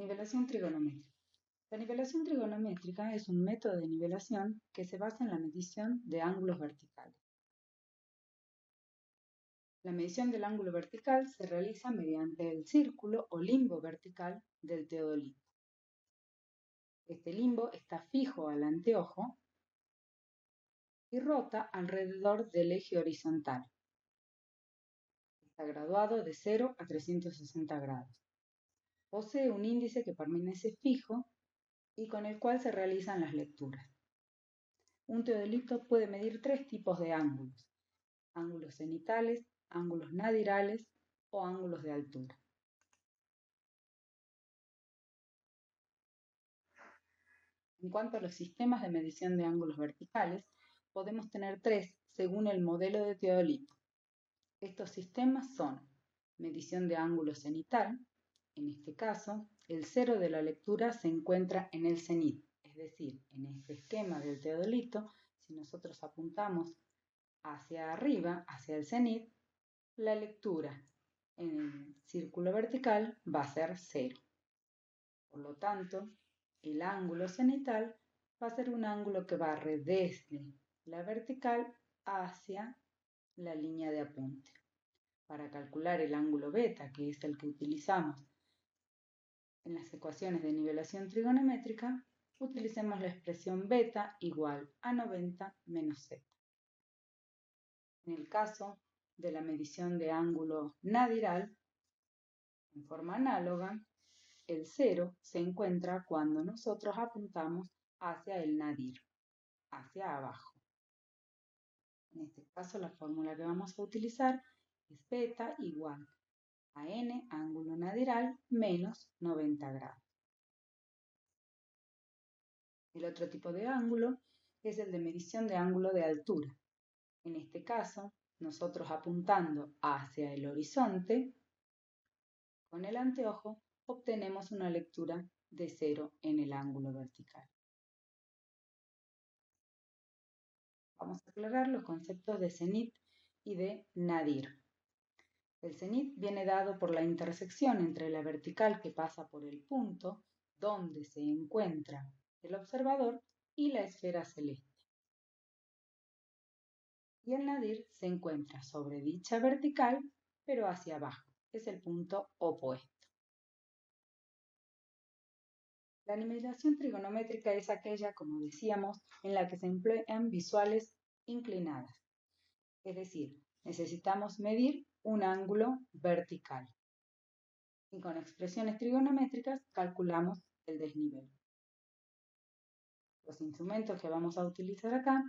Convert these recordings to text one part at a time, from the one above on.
Nivelación trigonométrica. La nivelación trigonométrica es un método de nivelación que se basa en la medición de ángulos verticales. La medición del ángulo vertical se realiza mediante el círculo o limbo vertical del teodolito. Este limbo está fijo al anteojo y rota alrededor del eje horizontal. Está graduado de 0 a 360 grados. Posee un índice que permanece fijo y con el cual se realizan las lecturas. Un teodolito puede medir tres tipos de ángulos: ángulos cenitales, ángulos nadirales o ángulos de altura. En cuanto a los sistemas de medición de ángulos verticales, podemos tener tres según el modelo de teodolito. Estos sistemas son medición de ángulo cenital. En este caso, el cero de la lectura se encuentra en el cenit, es decir, en este esquema del teodolito, si nosotros apuntamos hacia arriba, hacia el cenit, la lectura en el círculo vertical va a ser 0. Por lo tanto, el ángulo cenital va a ser un ángulo que barre desde la vertical hacia la línea de apunte. Para calcular el ángulo beta, que es el que utilizamos en las ecuaciones de nivelación trigonométrica, utilicemos la expresión beta igual a 90 menos z. En el caso de la medición de ángulo nadiral, en forma análoga, el 0 se encuentra cuando nosotros apuntamos hacia el nadir, hacia abajo. En este caso, la fórmula que vamos a utilizar es beta igual a n ángulo nadiral menos 90 grados. El otro tipo de ángulo es el de medición de ángulo de altura. En este caso, nosotros apuntando hacia el horizonte, con el anteojo obtenemos una lectura de 0 en el ángulo vertical. Vamos a aclarar los conceptos de cenit y de nadir. El cenit viene dado por la intersección entre la vertical que pasa por el punto donde se encuentra el observador y la esfera celeste. Y el nadir se encuentra sobre dicha vertical, pero hacia abajo. Es el punto opuesto. La nivelación trigonométrica es aquella, como decíamos, en la que se emplean visuales inclinadas. Es decir, necesitamos medir un ángulo vertical. Y con expresiones trigonométricas calculamos el desnivel. Los instrumentos que vamos a utilizar acá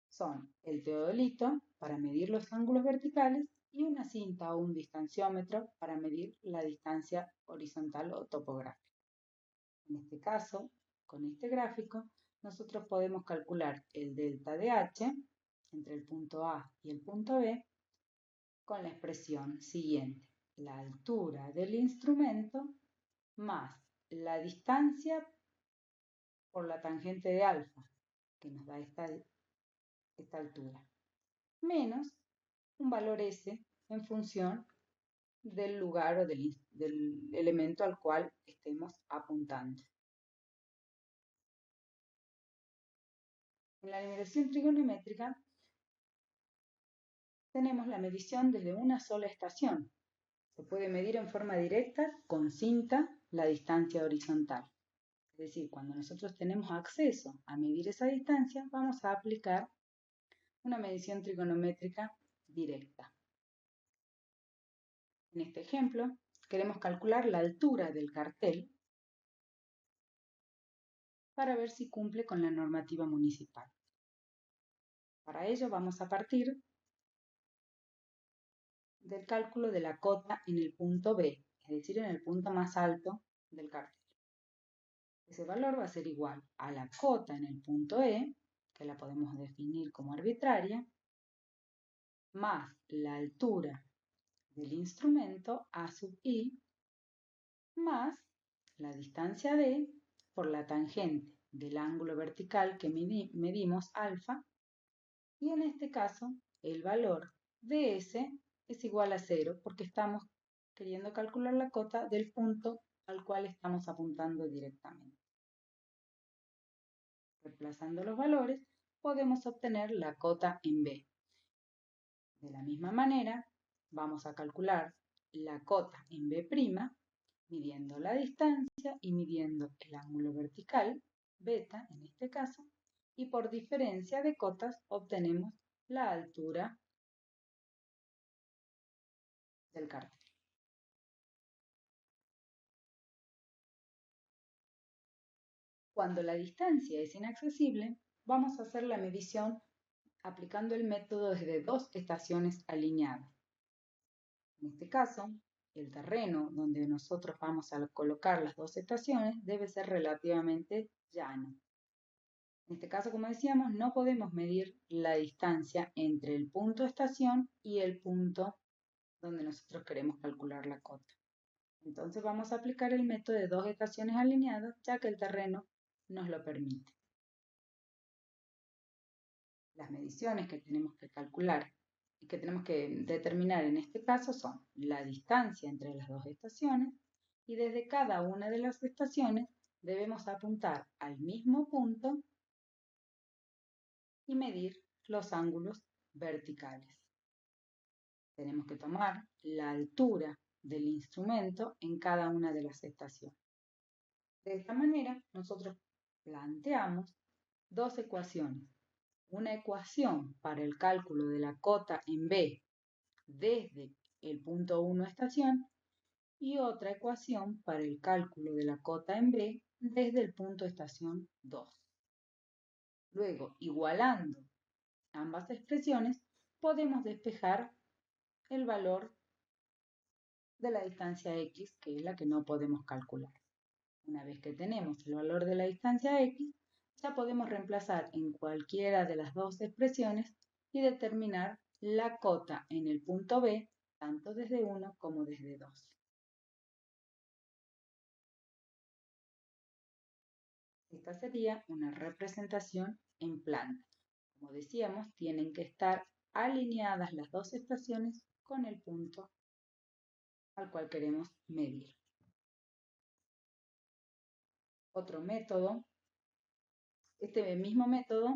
son el teodolito para medir los ángulos verticales y una cinta o un distanciómetro para medir la distancia horizontal o topográfica. En este caso, con este gráfico, nosotros podemos calcular el delta de h entre el punto A y el punto B con la expresión siguiente: la altura del instrumento más la distancia por la tangente de alfa, que nos da esta altura, menos un valor S en función del lugar o del elemento al cual estemos apuntando. En la nivelación trigonométrica tenemos la medición desde una sola estación. Se puede medir en forma directa con cinta la distancia horizontal. Es decir, cuando nosotros tenemos acceso a medir esa distancia, vamos a aplicar una medición trigonométrica directa. En este ejemplo, queremos calcular la altura del cartel para ver si cumple con la normativa municipal. Para ello vamos a partir del cálculo de la cota en el punto B, es decir, en el punto más alto del cartel. Ese valor va a ser igual a la cota en el punto E, que la podemos definir como arbitraria, más la altura del instrumento A sub I, más la distancia D por la tangente del ángulo vertical que medimos alfa, y en este caso el valor de S es igual a 0 porque estamos queriendo calcular la cota del punto al cual estamos apuntando directamente. Reemplazando los valores, podemos obtener la cota en B. De la misma manera, vamos a calcular la cota en B', midiendo la distancia y midiendo el ángulo vertical, beta en este caso, y por diferencia de cotas obtenemos la altura del cartel. Cuando la distancia es inaccesible, vamos a hacer la medición aplicando el método desde dos estaciones alineadas. En este caso, el terreno donde nosotros vamos a colocar las dos estaciones debe ser relativamente llano. En este caso, como decíamos, no podemos medir la distancia entre el punto estación y el punto donde nosotros queremos calcular la cota. Entonces vamos a aplicar el método de dos estaciones alineadas, ya que el terreno nos lo permite. Las mediciones que tenemos que calcular y que tenemos que determinar en este caso son la distancia entre las dos estaciones y desde cada una de las estaciones debemos apuntar al mismo punto y medir los ángulos verticales. Tenemos que tomar la altura del instrumento en cada una de las estaciones. De esta manera, nosotros planteamos dos ecuaciones. Una ecuación para el cálculo de la cota en B desde el punto 1 estación y otra ecuación para el cálculo de la cota en B desde el punto estación 2. Luego, igualando ambas expresiones, podemos despejar el valor de la distancia X, que es la que no podemos calcular. Una vez que tenemos el valor de la distancia X, ya podemos reemplazar en cualquiera de las dos expresiones y determinar la cota en el punto B, tanto desde 1 como desde 2. Esta sería una representación en planta. Como decíamos, tienen que estar alineadas las dos estaciones con el punto al cual queremos medir. Otro método, este mismo método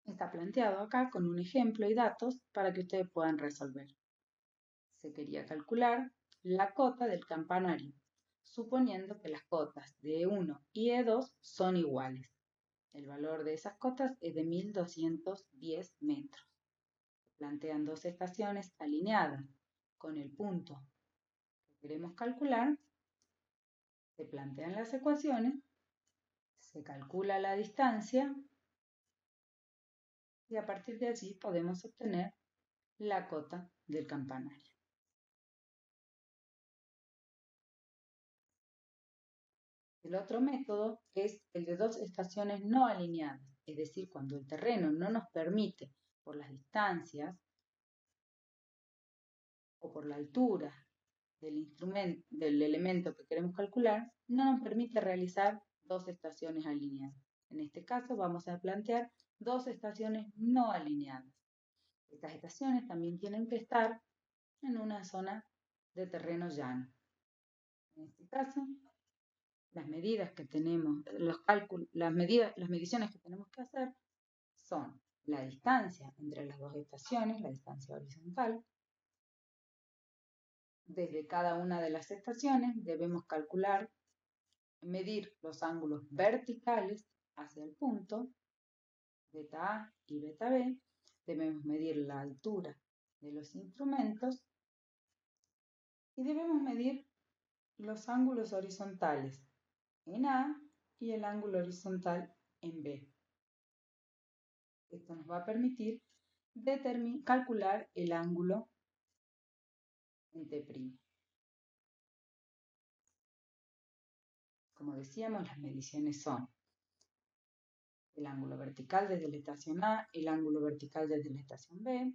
está planteado acá con un ejemplo y datos para que ustedes puedan resolver. Se quería calcular la cota del campanario, suponiendo que las cotas de E1 y E2 son iguales. El valor de esas cotas es de 1210 metros. Plantean dos estaciones alineadas con el punto que queremos calcular. Se plantean las ecuaciones, se calcula la distancia y a partir de allí podemos obtener la cota del campanario. El otro método es el de dos estaciones no alineadas, es decir, cuando el terreno no nos permite, por las distancias o por la altura del elemento que queremos calcular, no nos permite realizar dos estaciones alineadas. En este caso vamos a plantear dos estaciones no alineadas. Estas estaciones también tienen que estar en una zona de terreno llano. En este caso, las medidas que tenemos, las mediciones que tenemos que hacer son la distancia entre las dos estaciones, la distancia horizontal. Desde cada una de las estaciones debemos calcular, medir los ángulos verticales hacia el punto, beta A y beta B. Debemos medir la altura de los instrumentos y debemos medir los ángulos horizontales en A y el ángulo horizontal en B. Esto nos va a permitir calcular el ángulo en T'. Como decíamos, las mediciones son el ángulo vertical desde la estación A, el ángulo vertical desde la estación B,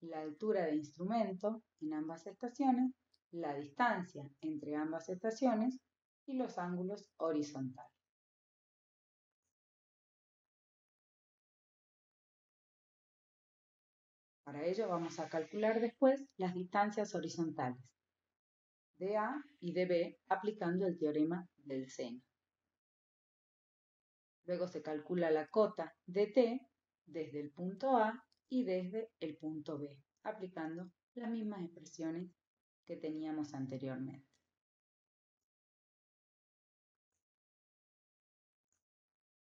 la altura de instrumento en ambas estaciones, la distancia entre ambas estaciones y los ángulos horizontales. Para ello vamos a calcular después las distancias horizontales de A y de B aplicando el teorema del seno. Luego se calcula la cota de T desde el punto A y desde el punto B, aplicando las mismas expresiones que teníamos anteriormente.